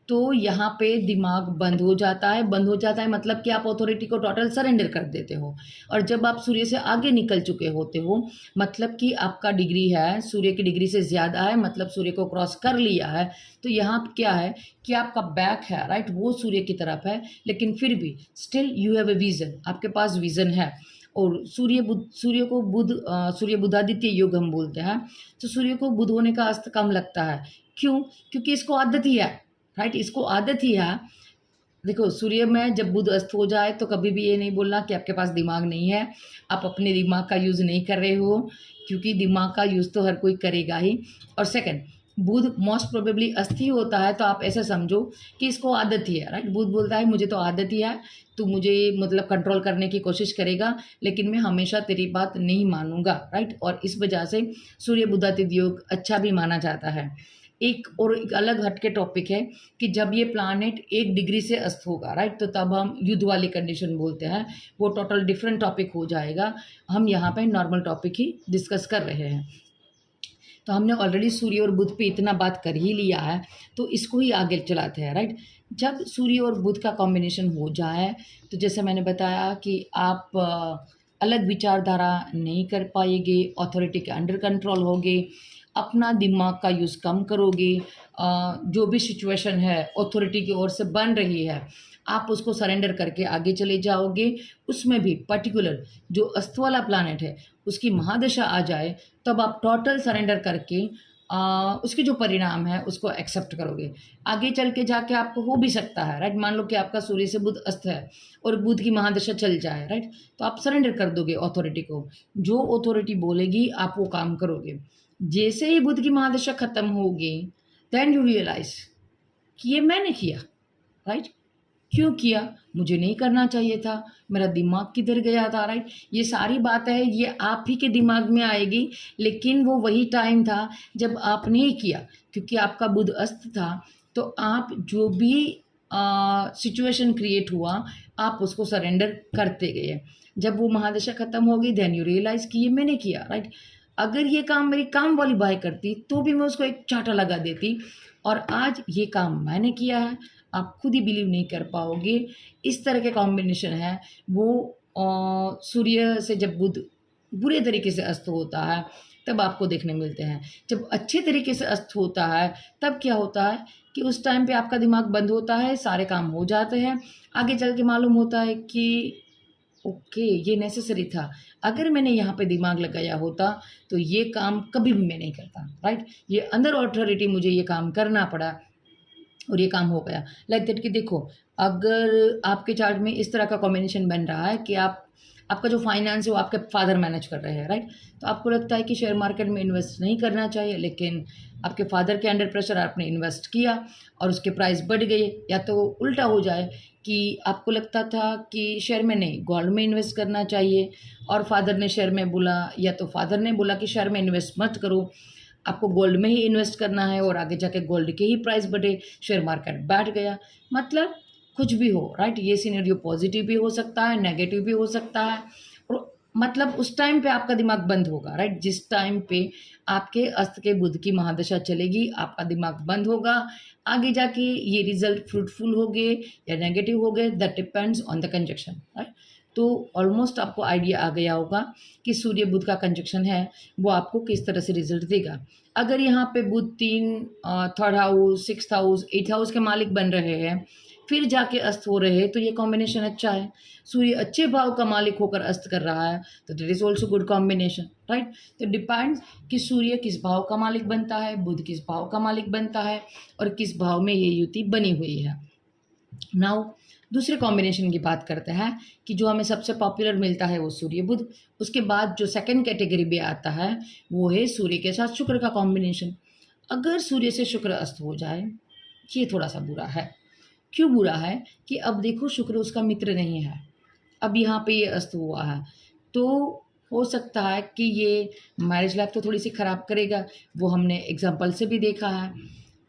तो यहाँ पे दिमाग बंद हो जाता है। बंद हो जाता है मतलब कि आप अथॉरिटी को टोटल सरेंडर कर देते हो। और जब आप सूर्य से आगे निकल चुके होते हो, मतलब कि आपका डिग्री है सूर्य की डिग्री से ज़्यादा है, मतलब सूर्य को क्रॉस कर लिया है, तो यहाँ पे क्या है कि आपका बैक है, राइट, वो सूर्य की तरफ है, लेकिन फिर भी still you have a vision, आपके पास विज़न है। और सूर्य को सूर्य बुधादित्य योग हम बोलते हैं। तो सूर्य को बुध होने का अस्त कम लगता है। क्यों? क्योंकि इसको आदत ही है, राइट, इसको आदत ही है। देखो, सूर्य में जब बुध अस्त हो जाए तो कभी भी ये नहीं बोलना कि आपके पास दिमाग नहीं है, आप अपने दिमाग का यूज़ नहीं कर रहे हो, क्योंकि दिमाग का यूज़ तो हर कोई करेगा ही। और सेकंड, बुध मोस्ट प्रोबेबली अस्त ही होता है, तो आप ऐसा समझो कि इसको आदत ही है, राइट। बुध बोलता है मुझे तो आदत ही है, तो मुझे मतलब कंट्रोल करने की कोशिश करेगा, लेकिन मैं हमेशा तेरी बात नहीं मानूंगा, राइट। और इस वजह से सूर्य बुधादित्य योग अच्छा भी माना जाता है। एक अलग हटके टॉपिक है कि जब ये प्लानेट 1 डिग्री से अस्त होगा, राइट, तो तब हम युद्ध वाली कंडीशन बोलते हैं, वो टोटल डिफरेंट टॉपिक हो जाएगा। हम यहाँ पे नॉर्मल टॉपिक ही डिस्कस कर रहे हैं। तो हमने ऑलरेडी सूर्य और बुध पे इतना बात कर ही लिया है, तो इसको ही आगे चलाते हैं, राइट। जब सूर्य और बुध का कॉम्बिनेशन हो जाए, तो जैसे मैंने बताया कि आप अलग विचारधारा नहीं कर पाएंगे, अथॉरिटी के अंडर कंट्रोल होगे, अपना दिमाग का यूज़ कम करोगे। जो भी सिचुएशन है अथॉरिटी की ओर से बन रही है, आप उसको सरेंडर करके आगे चले जाओगे। उसमें भी पर्टिकुलर जो अस्त वाला प्लानट है उसकी महादशा आ जाए, तब आप टोटल सरेंडर करके उसके जो परिणाम है उसको एक्सेप्ट करोगे। आगे चल के जाके आपको हो भी सकता है, राइट। मान लो कि आपका सूर्य से बुध अस्त है और बुध की महादशा चल जाए, राइट, तो आप सरेंडर कर दोगे अथॉरिटी को। जो अथॉरिटी बोलेगी आप वो काम करोगे। जैसे ही बुध की महादशा खत्म होगी, देन यू रियलाइज कि ये मैंने किया, राइट। क्यों किया? मुझे नहीं करना चाहिए था, मेरा दिमाग किधर गया था, राइट। ये सारी बातें है, ये आप ही के दिमाग में आएगी, लेकिन वो वही टाइम था जब आप नहीं किया, क्योंकि आपका बुध अस्त था। तो आप जो भी सिचुएशन क्रिएट हुआ, आप उसको सरेंडर करते गए। जब वो महादशा खत्म होगी, देन यू रियलाइज कि ये मैंने किया, राइट। अगर ये काम मेरी काम वाली बाई करती तो भी मैं उसको एक चांटा लगा देती, और आज ये काम मैंने किया है। आप खुद ही बिलीव नहीं कर पाओगे, इस तरह के कॉम्बिनेशन है वो। सूर्य से जब बुध बुरे तरीके से अस्त होता है तब आपको देखने मिलते हैं। जब अच्छे तरीके से अस्त होता है तब क्या होता है कि उस टाइम पे आपका दिमाग बंद होता है, सारे काम हो जाते हैं। आगे चल के मालूम होता है कि ओके, ये नेसेसरी था। अगर मैंने यहाँ पे दिमाग लगाया होता तो ये काम कभी भी मैं नहीं करता, राइट। ये अंदर अथॉरिटी, मुझे ये काम करना पड़ा और ये काम हो गया। लाइक दैट कि देखो, अगर आपके चार्ट में इस तरह का कॉम्बिनेशन बन रहा है कि आपका जो फाइनेंस है वो आपके फादर मैनेज कर रहे हैं, राइट। तो आपको लगता है कि शेयर मार्केट में इन्वेस्ट नहीं करना चाहिए, लेकिन आपके फादर के अंडर प्रेशर आपने इन्वेस्ट किया और उसके प्राइस बढ़ गए। या तो उल्टा हो जाए कि आपको लगता था कि शेयर में नहीं, गोल्ड में इन्वेस्ट करना चाहिए, और फादर ने शेयर में बोला, या तो फादर ने बोला कि शेयर में इन्वेस्ट मत करो, आपको गोल्ड में ही इन्वेस्ट करना है, और आगे जाके गोल्ड के ही प्राइस बढ़े, शेयर मार्केट बैठ गया। मतलब कुछ भी हो, राइट। ये सिनेरियो पॉजिटिव भी हो सकता है, नेगेटिव भी हो सकता है। और मतलब उस टाइम पे आपका दिमाग बंद होगा, राइट। जिस टाइम पे आपके अस्त के बुध की महादशा चलेगी, आपका दिमाग बंद होगा। आगे जाके ये रिजल्ट फ्रूटफुल हो गए या नेगेटिव हो गए, that depends on the conjunction, right. तो ऑलमोस्ट आपको आइडिया आ गया होगा कि सूर्य बुध का कंजक्शन है वो आपको किस तरह से रिजल्ट देगा। अगर यहाँ पे बुध 3 third house, sixth house, eighth house के मालिक बन रहे हैं, फिर जाके अस्त हो रहे हैं, तो ये कॉम्बिनेशन अच्छा है। सूर्य अच्छे भाव का मालिक होकर अस्त कर रहा है तो that is also good combination, right. तो डिपेंड्स कि सूर्य किस भाव का मालिक बनता है, बुध किस भाव का मालिक बनता है और किस भाव में ये युति बनी हुई है। नाउ दूसरे कॉम्बिनेशन की बात करते हैं कि जो हमें सबसे पॉपुलर मिलता है वो सूर्य बुध। उसके बाद जो सेकंड कैटेगरी में आता है वो है सूर्य के साथ शुक्र का कॉम्बिनेशन। अगर सूर्य से शुक्र अस्त हो जाए, ये थोड़ा सा बुरा है। क्यों बुरा है कि अब देखो शुक्र उसका मित्र नहीं है, अब यहाँ पे ये अस्त हुआ है, तो हो सकता है कि ये मैरिज लाइफ तो थोड़ी सी ख़राब करेगा, वो हमने एग्जाम्पल से भी देखा है।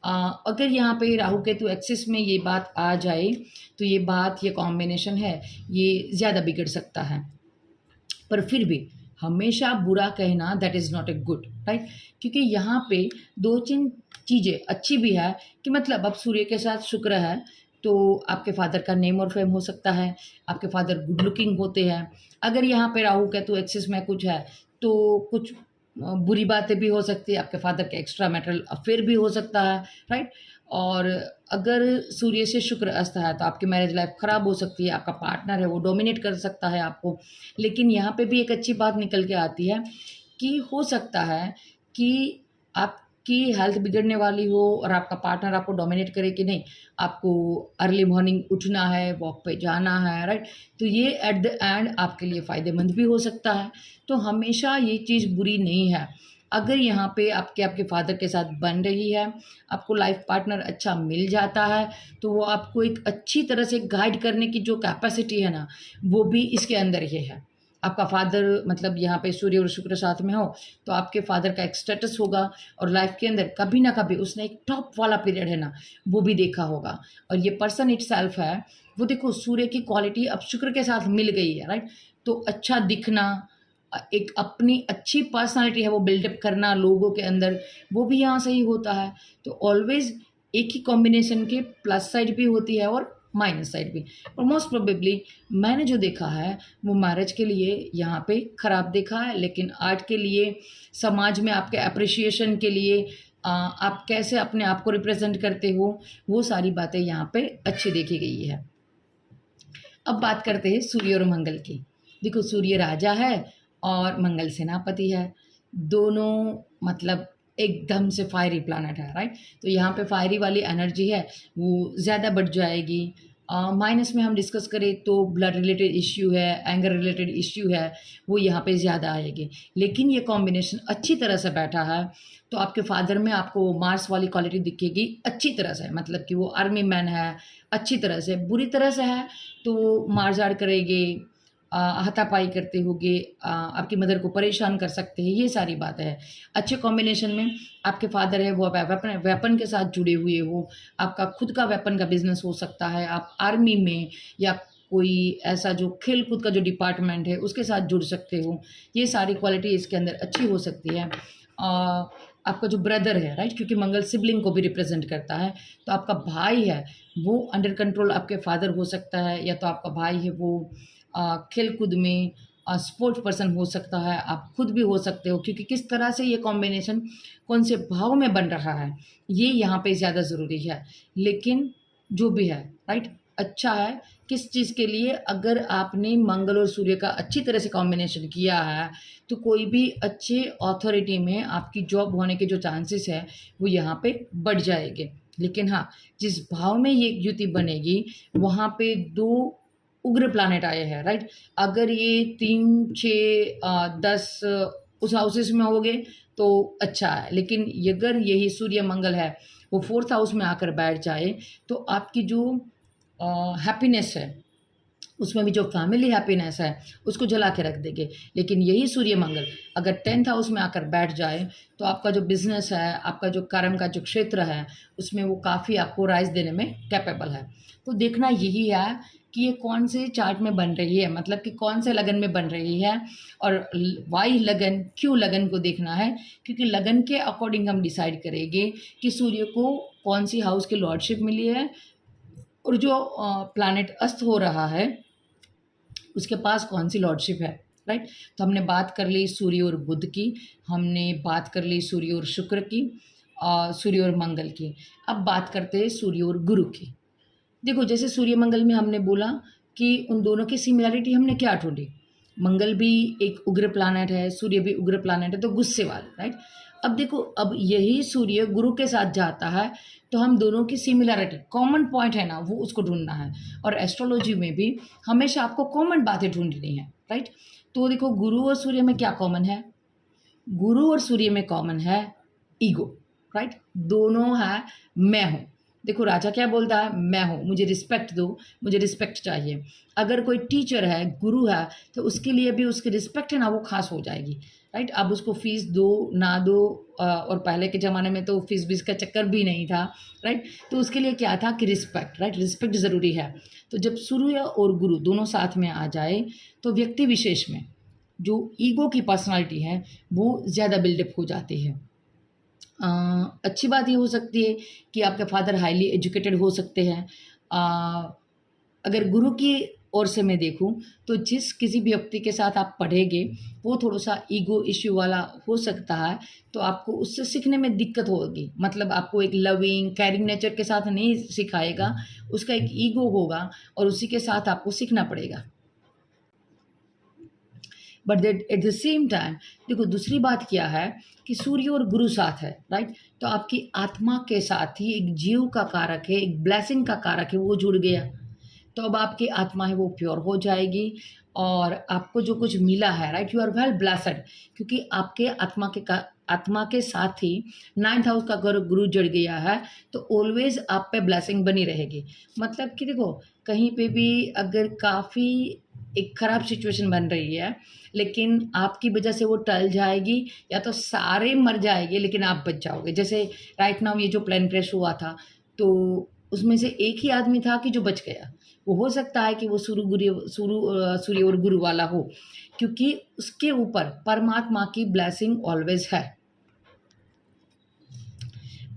अगर यहाँ पे राहु केतु एक्सिस में ये बात आ जाए तो ये बात, ये कॉम्बिनेशन है, ये ज़्यादा बिगड़ सकता है। पर फिर भी हमेशा बुरा कहना that is not a good, right. क्योंकि यहाँ पे 2-3 चीज़ें अच्छी भी है कि मतलब अब सूर्य के साथ शुक्र है तो आपके फादर का नेम और फेम हो सकता है, आपके फादर गुड लुकिंग होते हैं। अगर यहाँ पे राहु केतु एक्सिस में कुछ है तो कुछ बुरी बातें भी हो सकती है, आपके फादर के एक्स्ट्रा मैरिटल अफेयर भी हो सकता है, राइट। और अगर सूर्य से शुक्र अस्त है तो आपकी मैरिज लाइफ ख़राब हो सकती है, आपका पार्टनर है वो डोमिनेट कर सकता है आपको। लेकिन यहाँ पे भी एक अच्छी बात निकल के आती है कि हो सकता है कि आपकी हेल्थ बिगड़ने वाली हो और आपका पार्टनर आपको डोमिनेट करे कि नहीं, आपको अर्ली मॉर्निंग उठना है, वॉक पे जाना है, राइट। तो ये एट द एंड आपके लिए फ़ायदेमंद भी हो सकता है। तो हमेशा ये चीज़ बुरी नहीं है। अगर यहाँ पे आपके फादर के साथ बन रही है, आपको लाइफ पार्टनर अच्छा मिल जाता है, तो वो आपको एक अच्छी तरह से गाइड करने की जो कैपेसिटी है ना, वो भी इसके अंदर ही है। आपका फादर मतलब यहाँ पे सूर्य और शुक्र साथ में हो तो आपके फादर का एक स्टेटस होगा और लाइफ के अंदर कभी ना कभी उसने एक टॉप वाला पीरियड है ना, वो भी देखा होगा। और ये पर्सन इट सेल्फ है, वो देखो सूर्य की क्वालिटी अब शुक्र के साथ मिल गई है, राइट। तो अच्छा दिखना, एक अपनी अच्छी पर्सनालिटी है वो बिल्डअप करना लोगों के अंदर, वो भी यहाँ से ही होता है। तो ऑलवेज एक ही कॉम्बिनेशन के प्लस साइड भी होती है और माइनस साइड भी। और मोस्ट प्रोबेबली मैंने जो देखा है वो मैरिज के लिए यहाँ पे ख़राब देखा है, लेकिन आर्ट के लिए, समाज में आपके अप्रिशिएशन के लिए, आप कैसे अपने आप को रिप्रेजेंट करते हो, वो सारी बातें यहाँ पे अच्छी देखी गई है। अब बात करते हैं सूर्य और मंगल की। देखो सूर्य राजा है और मंगल सेनापति है, दोनों मतलब एकदम से फायरी प्लैनेट है, राइट। तो यहाँ पे फायरी वाली एनर्जी है वो ज़्यादा बढ़ जाएगी। माइनस में हम डिस्कस करें तो ब्लड रिलेटेड इश्यू है, एंगर रिलेटेड इश्यू है, वो यहाँ पे ज़्यादा आएगी। लेकिन ये कॉम्बिनेशन अच्छी तरह से बैठा है तो आपके फादर में आपको मार्स वाली क्वालिटी दिखेगी अच्छी तरह से, मतलब कि वो आर्मी मैन है अच्छी तरह से। बुरी तरह से है तो वो मारझाड़ करेंगे, हाथापाई करते होगे, आपकी मदर को परेशान कर सकते हैं, ये सारी बातें हैं। अच्छे कॉम्बिनेशन में आपके फादर है वो वेपन के साथ जुड़े हुए हो, आपका खुद का वेपन का बिजनेस हो सकता है, आप आर्मी में या कोई ऐसा जो खेल कूद का जो डिपार्टमेंट है उसके साथ जुड़ सकते हो, ये सारी क्वालिटी इसके अंदर अच्छी हो सकती है। आपका जो ब्रदर है, राइट, क्योंकि मंगल सिबलिंग को भी रिप्रेजेंट करता है, तो आपका भाई है वो अंडर कंट्रोल आपके फादर हो सकता है, या तो आपका भाई है वो खेल कूद में स्पोर्ट्स पर्सन हो सकता है, आप खुद भी हो सकते हो। क्योंकि किस तरह से ये कॉम्बिनेशन कौन से भाव में बन रहा है ये यहाँ पे ज़्यादा ज़रूरी है। लेकिन जो भी है, राइट, अच्छा है किस चीज़ के लिए, अगर आपने मंगल और सूर्य का अच्छी तरह से कॉम्बिनेशन किया है तो कोई भी अच्छे अथॉरिटी में आपकी जॉब होने के जो चांसेस है वो यहाँ पे बढ़ जाएंगे। लेकिन हाँ, जिस भाव में ये युति बनेगी वहाँ पे 2 उग्र प्लैनेट आए हैं, राइट। अगर ये 3, 6, 10 उस हाउसेस में हो गए तो अच्छा है, लेकिन अगर यही सूर्य मंगल है वो 4th हाउस में आकर बैठ जाए तो आपकी जो हैप्पीनेस है उसमें भी जो फैमिली हैप्पीनेस है उसको जला के रख देंगे। लेकिन यही सूर्य मंगल अगर 10th हाउस में आकर बैठ जाए तो आपका जो बिजनेस है, आपका जो कर्म का जो क्षेत्र है उसमें वो काफ़ी आपको राइज देने में कैपेबल है। तो देखना यही है कि ये कौन से चार्ट में बन रही है, मतलब कि कौन से लगन में बन रही है, और वाई लगन, क्यों लगन को देखना है, क्योंकि लगन के अकॉर्डिंग हम डिसाइड करेंगे कि सूर्य को कौन सी हाउस की लॉर्डशिप मिली है और जो प्लैनेट अस्त हो रहा है उसके पास कौन सी लॉर्डशिप है, राइट। तो हमने बात कर ली सूर्य और बुध की, हमने बात कर ली सूर्य और शुक्र की, सूर्य और मंगल की। अब बात करते हैं सूर्य और गुरु की। देखो जैसे सूर्य मंगल में हमने बोला कि उन दोनों की सिमिलरिटी हमने क्या ढूंढी, मंगल भी एक उग्र प्लानट है, सूर्य भी उग्र प्लानट है, तो गुस्से वाला, राइट। अब देखो, अब यही सूर्य गुरु के साथ जाता है तो हम दोनों की सिमिलरिटी, कॉमन पॉइंट है ना, वो उसको ढूंढना है। और एस्ट्रोलॉजी में भी हमेशा आपको कॉमन बातें ढूंढनी है, राइट। तो देखो गुरु और सूर्य में क्या कॉमन है, गुरु और सूर्य में कॉमन है ईगो, राइट। दोनों है मैं हूँ। देखो राजा क्या बोलता है, मैं हूँ, मुझे रिस्पेक्ट दो, मुझे रिस्पेक्ट चाहिए। अगर कोई टीचर है, गुरु है, तो उसके लिए भी उसकी रिस्पेक्ट है ना, वो खास हो जाएगी, राइट। अब उसको फीस दो ना दो, और पहले के ज़माने में तो फीस बीस का चक्कर भी नहीं था, राइट। तो उसके लिए क्या था कि रिस्पेक्ट, राइट, रिस्पेक्ट ज़रूरी है। तो जब सूर्य और गुरु दोनों साथ में आ जाए तो व्यक्ति विशेष में जो ईगो की पर्सनालिटी है वो ज़्यादा बिल्डअप हो जाती है। अच्छी बात ये हो सकती है कि आपके फादर हाईली एजुकेटेड हो सकते हैं। अगर गुरु की ओर से मैं देखूं तो जिस किसी भी व्यक्ति के साथ आप पढ़ेंगे वो थोड़ा सा ईगो इश्यू वाला हो सकता है, तो आपको उससे सीखने में दिक्कत होगी। मतलब आपको एक लविंग कैरिंग नेचर के साथ नहीं सिखाएगा, उसका एक ईगो होगा और उसी के साथ आपको सीखना पड़ेगा। But at the same time देखो दूसरी बात क्या है कि सूर्य और गुरु साथ है, राइट। तो आपकी आत्मा के साथ ही एक जीव का कारक है, एक ब्लेसिंग का कारक है, वो जुड़ गया। तो अब आपकी आत्मा है वो प्योर हो जाएगी और आपको जो कुछ मिला है, right, you are well blessed, क्योंकि आपके आत्मा के साथ ही 9th हाउस का गुरु जुड़ गया है, तो ऑलवेज आप पे ब्लेसिंग बनी रहेगी। मतलब कि देखो कहीं पे भी अगर काफ़ी एक ख़राब सिचुएशन बन रही है लेकिन आपकी वजह से वो टल जाएगी, या तो सारे मर जाएंगे लेकिन आप बच जाओगे। जैसे राइट नाउ ये जो प्लेन क्रैश हुआ था तो उसमें से एक ही आदमी था कि जो बच गया। वो हो सकता है कि वो सूर्य और गुरु वाला हो, क्योंकि उसके ऊपर परमात्मा की ब्लेसिंग ऑलवेज है।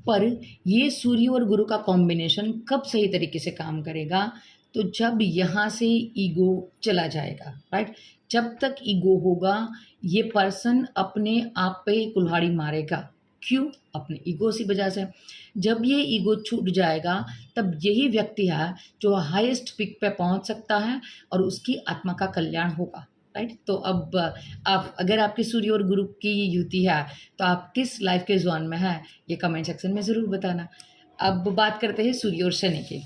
पर ये सूर्य और गुरु का कॉम्बिनेशन कब सही तरीके से काम करेगा, तो जब यहाँ से ईगो चला जाएगा, राइट। जब तक ईगो होगा ये पर्सन अपने आप पे कुल्हाड़ी मारेगा। क्यों? अपने ईगो की वजह से। जब ये ईगो छूट जाएगा तब यही व्यक्ति है जो हाईएस्ट पिक पे पहुंच सकता है और उसकी आत्मा का कल्याण होगा, राइट। तो अब आप अगर आपकी सूर्य और गुरु की युति है तो आप किस लाइफ के जोन में है ये कमेंट सेक्शन में ज़रूर बताना। अब बात करते हैं सूर्य और शनि की।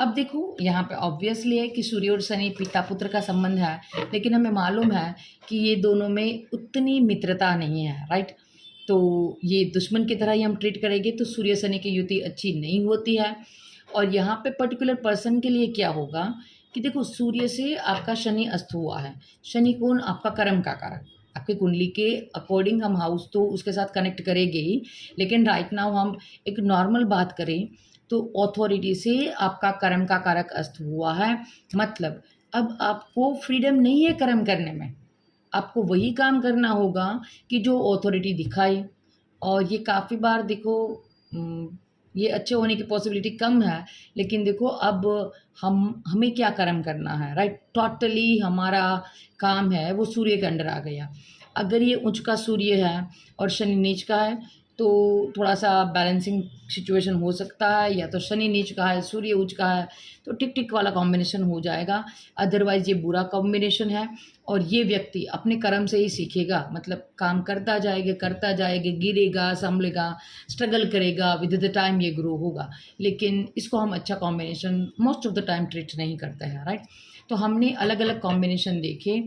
अब देखो यहाँ पे ऑब्वियसली है कि सूर्य और शनि पिता पुत्र का संबंध है, लेकिन हमें मालूम है कि ये दोनों में उतनी मित्रता नहीं है, राइट। तो ये दुश्मन की तरह ही हम ट्रीट करेंगे तो सूर्य शनि की युति अच्छी नहीं होती है। और यहाँ पे पर्टिकुलर पर्सन के लिए क्या होगा कि देखो सूर्य से आपका शनि अस्त हुआ है। शनि कौन? आपका कर्म का कारक। आपकी कुंडली के अकॉर्डिंग हम हाउस तो उसके साथ कनेक्ट करेंगे ही, लेकिन राइट नाउ हम एक नॉर्मल बात करें तो ऑथोरिटी से आपका कर्म का कारक अस्त हुआ है। मतलब अब आपको फ्रीडम नहीं है कर्म करने में, आपको वही काम करना होगा कि जो ऑथोरिटी दिखाए। और ये काफ़ी बार देखो ये अच्छे होने की पॉसिबिलिटी कम है, लेकिन देखो अब हमें क्या कर्म करना है, राइट। टोटली हमारा काम है वो सूर्य के अंडर आ गया। अगर ये उच्च का सूर्य है और शनि नीच का है तो थोड़ा सा बैलेंसिंग सिचुएशन हो सकता है, या तो शनि नीच का है सूर्य उच्च का है तो टिक टिक वाला कॉम्बिनेशन हो जाएगा। अदरवाइज ये बुरा कॉम्बिनेशन है और ये व्यक्ति अपने कर्म से ही सीखेगा। मतलब काम करता जाएगा, गिरेगा, संभलेगा, स्ट्रगल करेगा, विद द टाइम ये ग्रो होगा। लेकिन इसको हम अच्छा combination most of the time treat नहीं करते हैं, राइट। तो हमने अलग अलग कॉम्बिनेशन देखे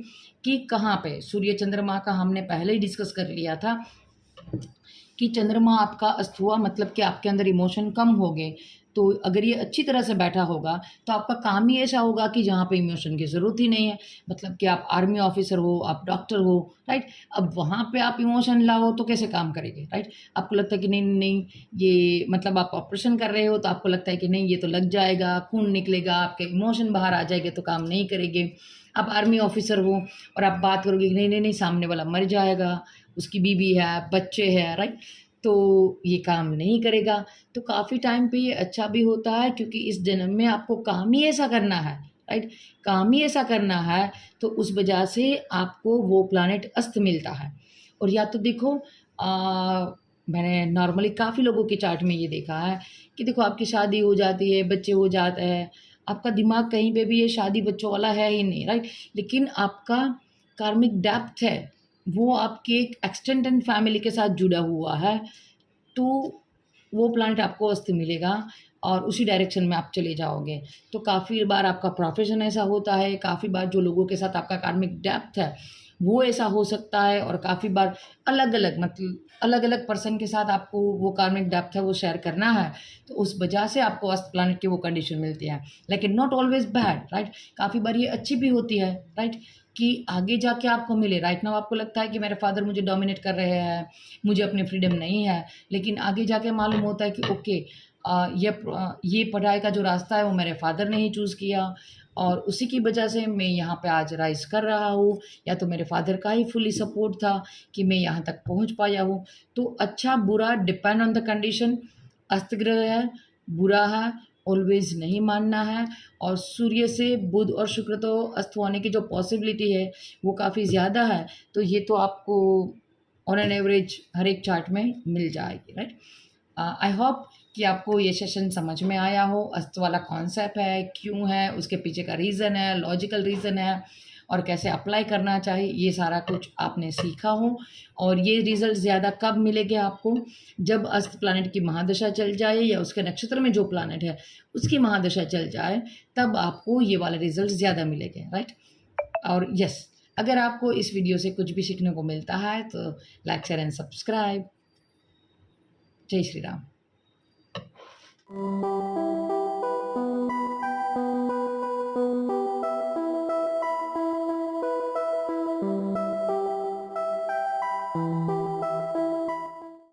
कि कहाँ पे सूर्य चंद्रमा का हमने पहले ही डिस्कस कर लिया था कि चंद्रमा आपका अस्त हुआ मतलब कि आपके अंदर इमोशन कम हो गए। तो अगर ये अच्छी तरह से बैठा होगा तो आपका काम ही ऐसा होगा कि जहाँ पे इमोशन की ज़रूरत ही नहीं है। मतलब कि आप आर्मी ऑफिसर हो, आप डॉक्टर हो, राइट। अब वहाँ पे आप इमोशन लाओ तो कैसे काम करेंगे, राइट। आपको लगता है कि नहीं नहीं ये मतलब आप ऑपरेशन कर रहे हो तो आपको लगता है कि नहीं ये तो लग जाएगा, खून निकलेगा, आपके इमोशन बाहर आ जाएंगे तो काम नहीं करेंगे। आप आर्मी ऑफिसर हो और आप बात करोगे कि नहीं नहीं नहीं सामने वाला मर जाएगा, उसकी बीवी है, बच्चे हैं, राइट। तो ये काम नहीं करेगा। तो काफ़ी टाइम पे ये अच्छा भी होता है क्योंकि इस जन्म में आपको काम ही ऐसा करना है, राइट। काम ही ऐसा करना है तो उस वजह से आपको वो प्लैनेट अस्त मिलता है। और या तो देखो मैंने नॉर्मली काफ़ी लोगों के चार्ट में ये देखा है कि देखो आपकी शादी हो जाती है, बच्चे हो जाते हैं, आपका दिमाग कहीं पे भी ये शादी बच्चों वाला है ही नहीं, राइट। लेकिन आपका कार्मिक डेप्थ है वो आपके एक एक्सटेंडेड फैमिली के साथ जुड़ा हुआ है, तो वो प्लैनेट आपको अस्त मिलेगा और उसी डायरेक्शन में आप चले जाओगे। तो काफ़ी बार आपका प्रोफ़ेशन ऐसा होता है, काफ़ी बार जो लोगों के साथ आपका कार्मिक डेप्थ है, वो ऐसा हो सकता है और काफ़ी बार अलग-अलग मतलब अलग-अलग पर्सन के साथ आपको वो कार्मिक डेप्थ है वो शेयर करना है, तो उस वजह से आपको अस्त प्लैनेट की वो कंडीशन मिलती है। लेकिन नॉट ऑलवेज़ बैड, राइट? काफ़ी बार ये अच्छी भी होती है, राइट? कि आगे जाके आपको मिले। राइट नाउ आपको लगता है कि मेरे फादर मुझे डोमिनेट कर रहे हैं, मुझे अपनी फ्रीडम नहीं है, लेकिन आगे जाके मालूम होता है कि ओके ये पढ़ाई का जो रास्ता है वो मेरे फादर ने ही चूज़ किया और उसी की वजह से मैं यहाँ पे आज राइज़ कर रहा हूँ, या तो मेरे फादर का ही फुली सपोर्ट था कि मैं यहाँ तक पहुँच पाया हूँ। तो अच्छा बुरा डिपेंड ऑन द कंडीशन। अस्त ग्रह है, बुरा है, ऑलवेज़ नहीं मानना है। और सूर्य से बुध और शुक्र तो अस्त होने की जो पॉसिबिलिटी है वो काफ़ी ज़्यादा है, तो ये तो आपको ऑन एन एवरेज हर एक चार्ट में मिल जाएगी, राइट। आई होप कि आपको ये सेशन समझ में आया हो। अस्त वाला कॉन्सेप्ट है, क्यों है, उसके पीछे का रीज़न है, लॉजिकल रीज़न है और कैसे अप्लाई करना चाहिए, ये सारा कुछ आपने सीखा हो। और ये रिज़ल्ट ज़्यादा कब मिलेंगे आपको, जब अस्त प्लैनेट की महादशा चल जाए या उसके नक्षत्र में जो प्लैनेट है उसकी महादशा चल जाए, तब आपको ये वाले रिज़ल्ट ज़्यादा मिलेंगे, राइट। और यस, अगर आपको इस वीडियो से कुछ भी सीखने को मिलता है तो लाइक शेयर एंड सब्सक्राइब। जय श्री राम।